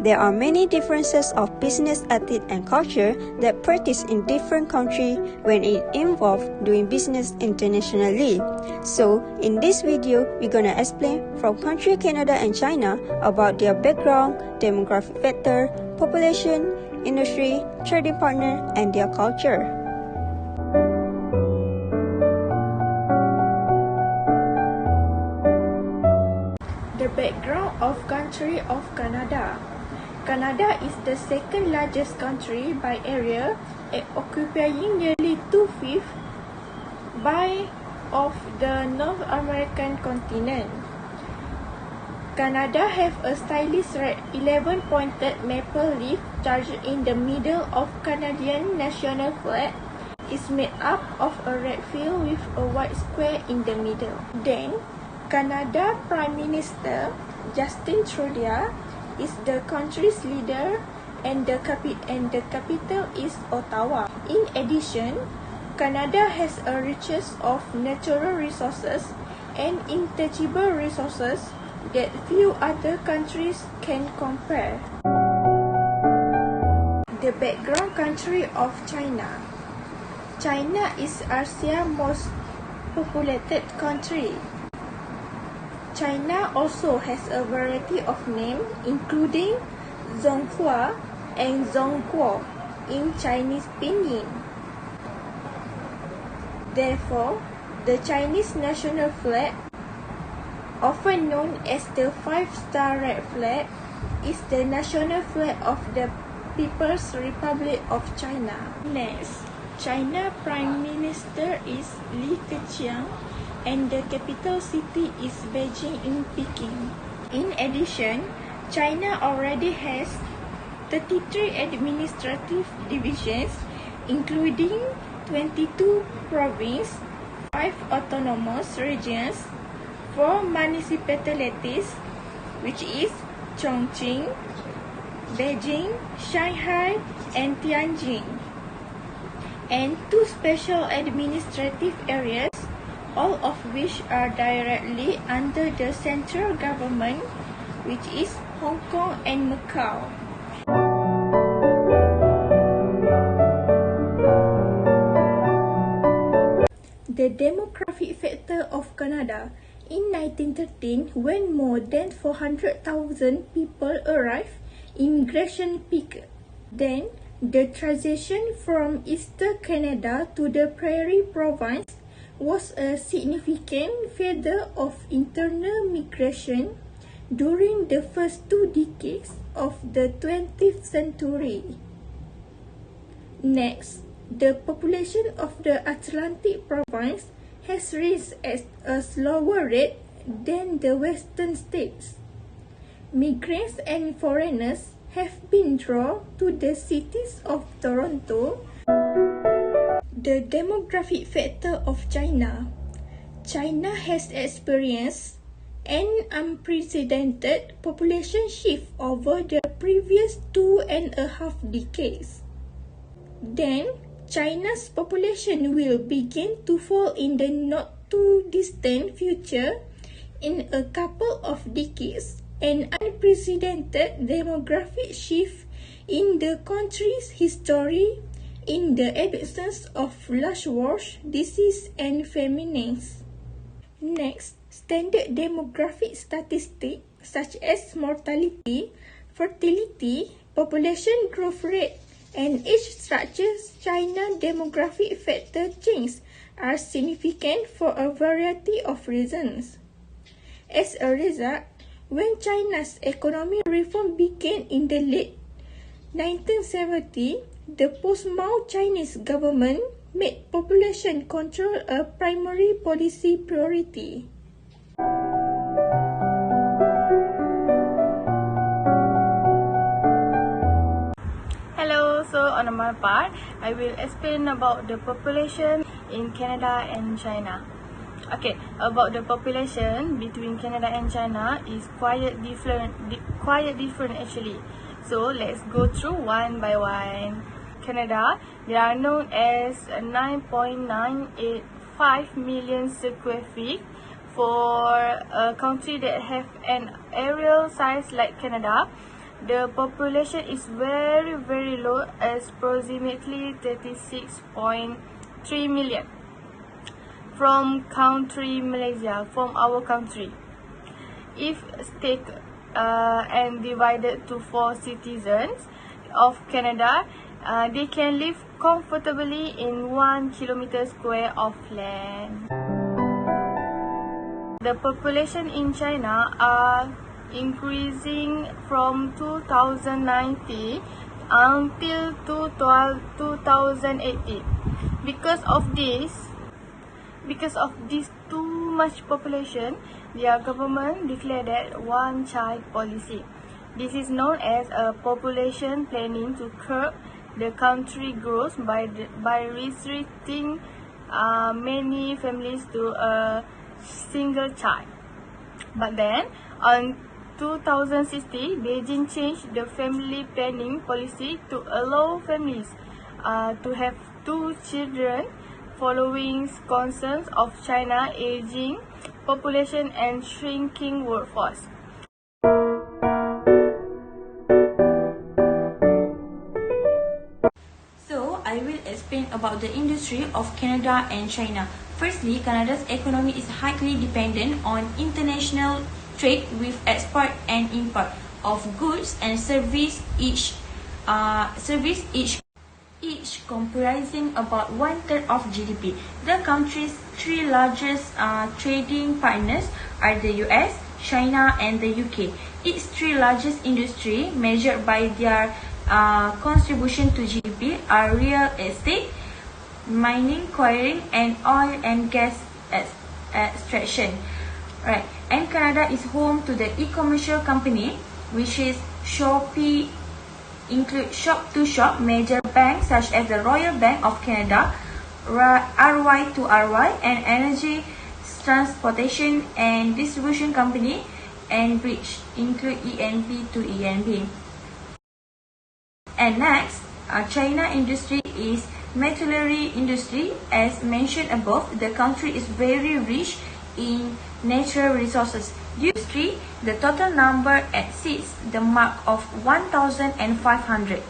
there are many differences of business ethic and culture that practice in different countries when it involves doing business internationally. So, in this video, we're gonna explain from country Canada and China about their background, demographic factor, population, industry, trading partner, and their culture. The background of country of Canada. Canada is the second largest country by area, occupying nearly 2/5 of the North American continent. Canada have a stylish red 11-pointed maple leaf charged in the middle of Canadian national flag. It's made up of a red field with a white square in the middle. Then, Canada Prime Minister Justin Trudeau is the country's leader and the capital is Ottawa. In addition, Canada has a richness of natural resources and intangible resources that few other countries can compare. The background country of China. China is Asia's most populated country. China also has a variety of names including Zhonghua and Zhongguo in Chinese Pinyin. Therefore, the Chinese national flag, often known as the Five-Star Red Flag, is the national flag of the People's Republic of China. Next, China Prime Minister is Li Keqiang, and the capital city is Beijing in Peking. In addition, China already has 33 administrative divisions, including 22 provinces, 5 autonomous regions, 4 municipalities, which is Chongqing, Beijing, Shanghai, and Tianjin, and 2 special administrative areas, all of which are directly under the central government, which is Hong Kong and Macau. The demographic factor of Canada. In 1913, when more than 400,000 people arrived, immigration peaked. Then, the transition from Eastern Canada to the Prairie Province was a significant feather of internal migration during the first 2 decades of the 20th century. Next, the population of the Atlantic province has risen at a slower rate than the western states. Migrants and foreigners have been drawn to the cities of Toronto. The demographic factor of China. China has experienced an unprecedented population shift over the previous 2.5 decades. Then, China's population will begin to fall in the not too distant future. In a couple of decades, an unprecedented demographic shift in the country's history, in the absence of large wars, disease, and famines. Next, standard demographic statistics such as mortality, fertility, population growth rate, and age structures China demographic factor changes are significant for a variety of reasons. As a result, when China's economic reform began in the late 1970s, the post-Mao Chinese government made population control a primary policy priority. Hello, so on my part, I will explain about the population in Canada and China. Okay, about the population between Canada and China is quite different actually. So let's go through one by one. Canada, they are known as 9.985 million square feet. For a country that have an aerial size like Canada, the population is very low, as approximately 36.3 million from country Malaysia, from our country. If take and divided to 4 citizens of Canada, they can live comfortably in 1 kilometer square of land. The population in China are increasing from 2019 until 2080. Because of this too much population, their government declared that one-child policy. This is known as a population planning to curb the country growth by restricting many families to a single child. But then, on 2060, Beijing changed the family planning policy to allow families to have 2 children, following concerns of China aging population and shrinking workforce. So, I will explain about the industry of Canada and China. Firstly, Canada's economy is highly dependent on international trade with export and import of goods and service, each comprising about 1/3 of GDP. The country's 3 largest trading partners are the US, China, and the UK. Its 3 largest industry, measured by their contribution to GDP, are real estate, mining, quarrying, and oil and gas extraction. Right. And Canada is home to the e-commercial company, which is Shopee, include shop-to-shop major banks such as the Royal Bank of Canada, RY2RY, and energy transportation and distribution company, and which include ENB to ENB. And next, China industry is metallurgy industry. As mentioned above, the country is very rich in natural resources. Industry, the total number exceeds the mark of 1,500.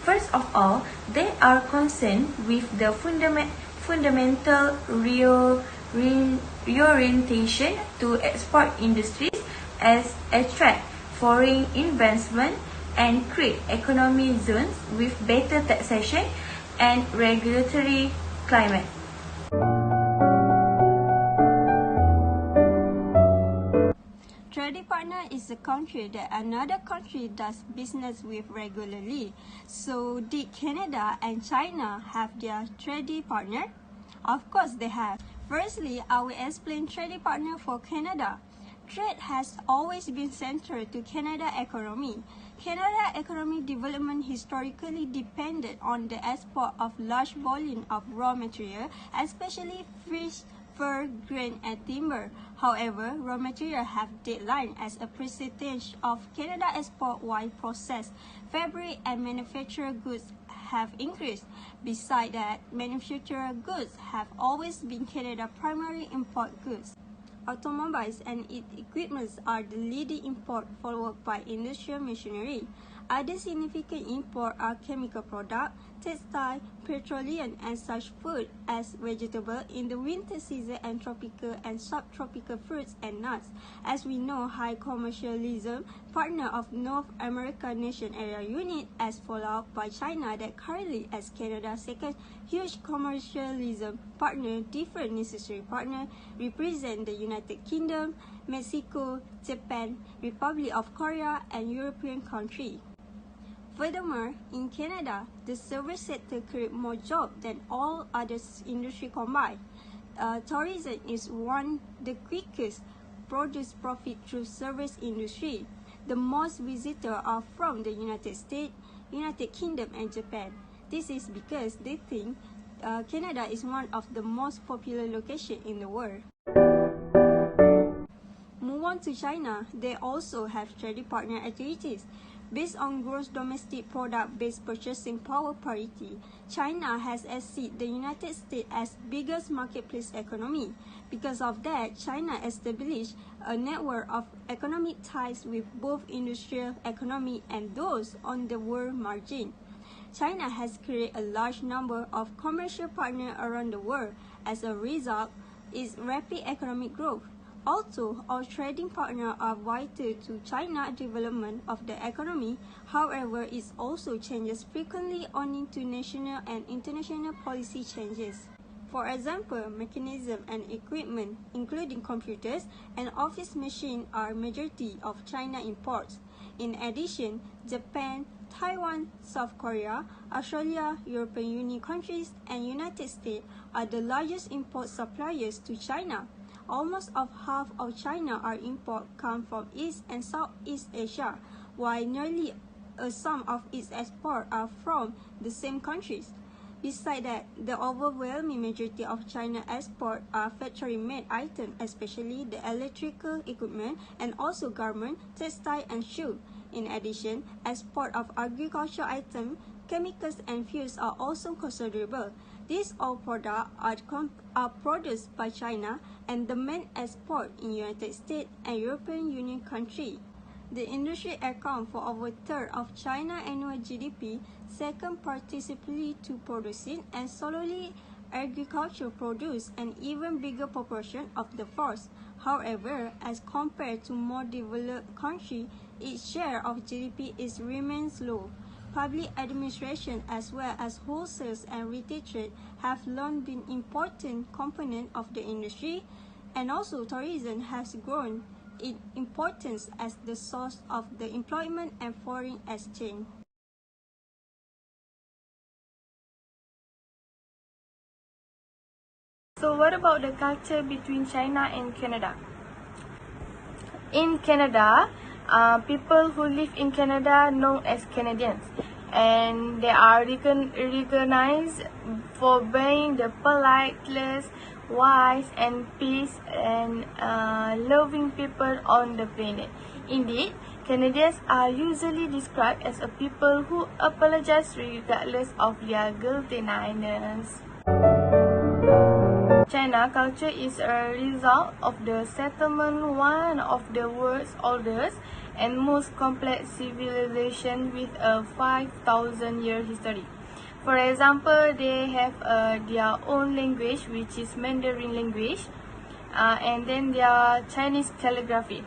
First of all, they are concerned with the fundamental reorientation to export industries as attract foreign investment and create economic zones with better taxation and regulatory climate. Trading partner is a country that another country does business with regularly. So did Canada and China have their trading partner? Of course they have. Firstly, I will explain trading partner for Canada. Trade has always been central to Canada economy. Canada economic development historically depended on the export of large volume of raw material, especially fish, fur, grain, and timber. However, raw material have declined as a percentage of Canada export, while processed fabric and manufactured goods have increased. Besides that, manufactured goods have always been Canada's primary import goods. Automobiles and its equipment are the leading import, followed by industrial machinery. Other significant imports are chemical products, textile, petroleum, and such food as vegetable in the winter season, and tropical and subtropical fruits and nuts. As we know, high commercialism partner of North American Nation Area Unit, as followed by China, that currently as Canada's second huge commercialism partner. Different necessary partner represent the United Kingdom, Mexico, Japan, Republic of Korea, and European countries. Furthermore, in Canada, the service sector creates more jobs than all other industries combined. Tourism is one the quickest produce profit through service industry. The most visitors are from the United States, United Kingdom, and Japan. This is because they think Canada is one of the most popular locations in the world. Move on to China. They also have trading partner activities. Based on gross domestic product-based purchasing power parity, China has exceeded the United States as biggest marketplace economy. Because of that, China established a network of economic ties with both industrial economy and those on the world margin. China has created a large number of commercial partners around the world. As a result, its rapid economic growth. Although all trading partners are vital to China's development of the economy, however, it also changes frequently owing to national and international policy changes. For example, mechanism and equipment, including computers and office machines, are majority of China imports. In addition, Japan, Taiwan, South Korea, Australia, European Union countries, and United States are the largest import suppliers to China. Almost half of China imports come from East and Southeast Asia, while nearly a sum of its exports are from the same countries. Besides that, the overwhelming majority of China's exports are factory-made items, especially the electrical equipment and also garment, textile, and shoe. In addition, export of agricultural items, chemicals, and fuels are also considerable. These all products are produced by China and the main export in United States and European Union countries. The industry accounts for over a third of China's annual GDP, second participating to producing and solely agricultural produce an even bigger proportion of the force. However, as compared to more developed countries, its share of GDP remains low. Public administration as well as wholesale and retail trade have long been important components of the industry, and also tourism has grown in importance as the source of the employment and foreign exchange. So what about the culture between China and Canada? In Canada, people who live in Canada known as Canadians, and they are recognized for being the politest, wise, and peace and loving people on the planet. Indeed, Canadians are usually described as a people who apologize regardless of their guiltiness. China culture is a result of the settlement, one of the world's oldest and most complex civilization with a 5,000-year history. For example, they have their own language, which is Mandarin language, and then their Chinese calligraphy.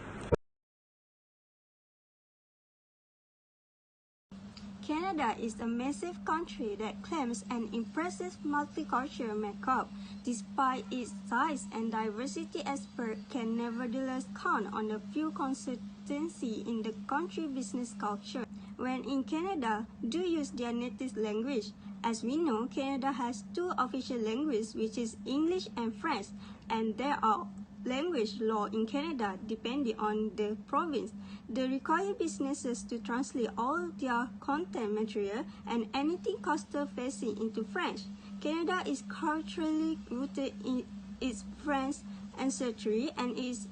Canada is a massive country that claims an impressive multicultural makeup. Despite its size and diversity, experts can nevertheless count on a few consistency in the country business culture. When in Canada, do use their native language. As we know, Canada has two official languages, which is English and French, and there are language law in Canada depending on the province. They require businesses to translate all their content material and anything customer-facing into French. Canada is culturally rooted in its French ancestry and is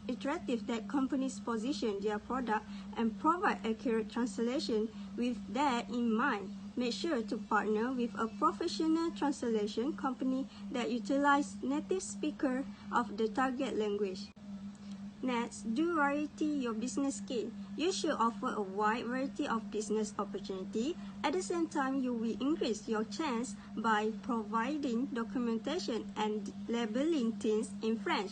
imperative that companies position their product and provide accurate translation. With that in mind, make sure to partner with a professional translation company that utilizes native speakers of the target language. Next, do variety your business scale. You should offer a wide variety of business opportunity. At the same time, you will increase your chance by providing documentation and labeling things in French.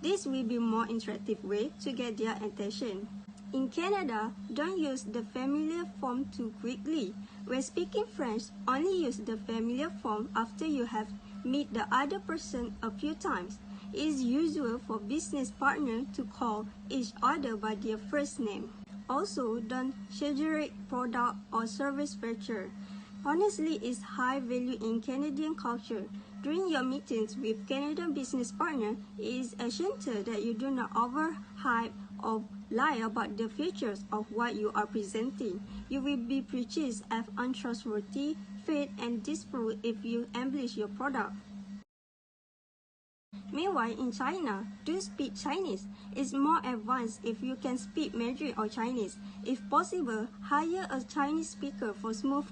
This will be a more interactive way to get their attention. In Canada, don't use the familiar form too quickly. When speaking French, only use the familiar form after you have met the other person a few times. It is usual for business partners to call each other by their first name. Also, don't exaggerate product or service feature. Honestly, is high value in Canadian culture. During your meetings with Canadian business partners, it is essential that you do not overhype or lie about the features of what you are presenting. You will be perceived as untrustworthy, fake, and desperate if you embellish your product. Meanwhile, in China, to speak Chinese is more advanced if you can speak Mandarin or Chinese. If possible, hire a Chinese speaker for smooth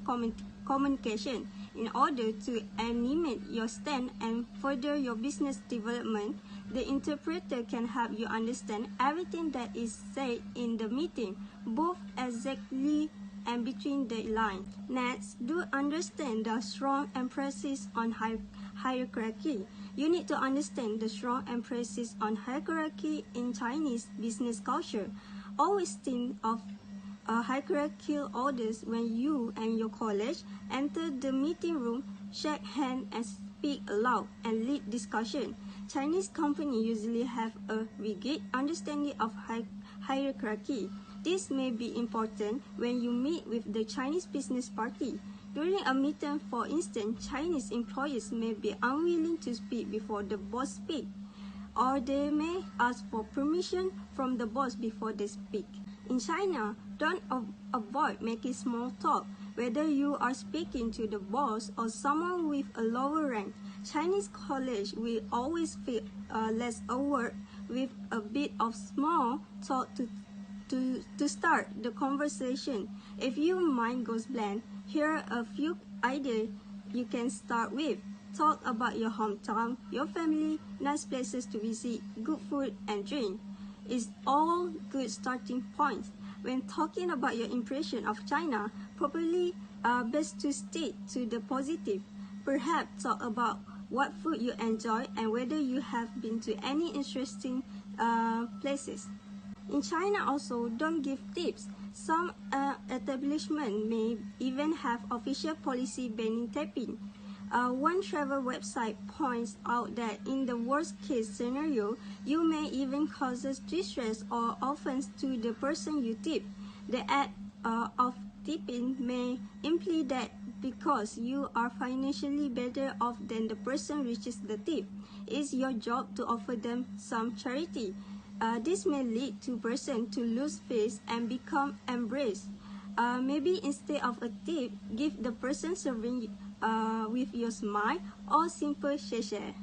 communication. In order to animate your stand and further your business development, the interpreter can help you understand everything that is said in the meeting, both exactly and between the lines. Next, do understand the strong emphasis on hierarchy. You need to understand the strong emphasis on hierarchy in Chinese business culture. Always think of hierarchical orders when you and your colleague enter the meeting room, shake hands and speak aloud and lead discussion. Chinese companies usually have a rigid understanding of hierarchy. This may be important when you meet with the Chinese business party. During a meeting, for instance, Chinese employees may be unwilling to speak before the boss speaks, or they may ask for permission from the boss before they speak. In China, don't avoid making small talk, whether you are speaking to the boss or someone with a lower rank. Chinese colleagues will always feel less awkward with a bit of small talk to start the conversation. If your mind goes blank, here are a few ideas you can start with. Talk about your hometown, your family, nice places to visit, good food and drink. It's all good starting points. When talking about your impression of China, probably best to stick to the positive. Perhaps talk about what food you enjoy and whether you have been to any interesting places. In China also, don't give tips. Some establishments may even have official policy banning tipping. One travel website points out that in the worst-case scenario, you may even cause distress or offense to the person you tip. The act of tipping may imply that because you are financially better off than the person reaches the tip, it's your job to offer them some charity. This may lead to person to lose face and become embraced. Maybe instead of a tip, give the person serving with your smile or simple share.